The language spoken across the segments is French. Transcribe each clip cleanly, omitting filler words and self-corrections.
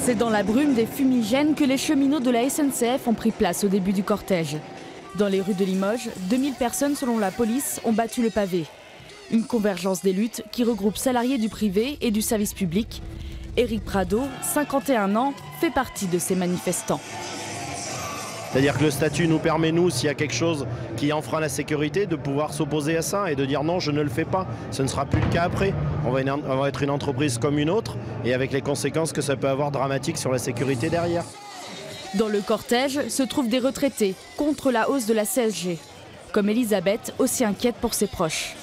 C'est dans la brume des fumigènes que les cheminots de la SNCF ont pris place au début du cortège. Dans les rues de Limoges, 2000 personnes selon la police ont battu le pavé. Une convergence des luttes qui regroupe salariés du privé et du service public. Éric Prado, 51 ans, fait partie de ces manifestants. C'est-à-dire que le statut nous permet, nous, s'il y a quelque chose qui enfreint la sécurité, de pouvoir s'opposer à ça et de dire non, je ne le fais pas. Ce ne sera plus le cas après. On va être une entreprise comme une autre et avec les conséquences que ça peut avoir dramatiques sur la sécurité derrière. Dans le cortège se trouvent des retraités contre la hausse de la CSG, comme Elisabeth, aussi inquiète pour ses proches.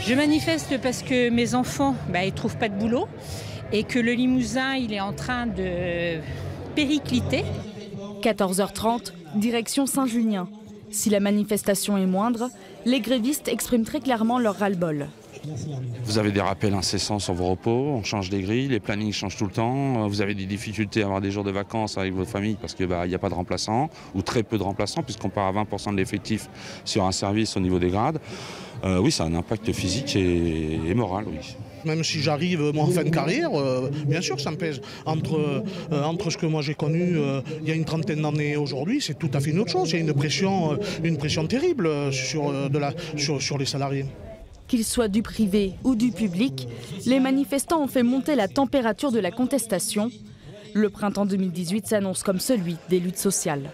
Je manifeste parce que mes enfants, ils ne trouvent pas de boulot et que le Limousin, il est en train de péricliter. 14h30, direction Saint-Junien. Si la manifestation est moindre, les grévistes expriment très clairement leur ras-le-bol. Vous avez des rappels incessants sur vos repos, on change les grilles, les plannings changent tout le temps, vous avez des difficultés à avoir des jours de vacances avec votre famille parce qu'il n'y a pas de remplaçants, ou très peu de remplaçants, puisqu'on part à 20% de l'effectif sur un service au niveau des grades. Oui, ça a un impact physique et moral, oui. Même si j'arrive moi, en fin de carrière, bien sûr ça me pèse. Entre ce que moi j'ai connu il y a une trentaine d'années et aujourd'hui, c'est tout à fait une autre chose. Il y a une pression terrible sur les salariés. Qu'ils soient du privé ou du public, les manifestants ont fait monter la température de la contestation. Le printemps 2018 s'annonce comme celui des luttes sociales.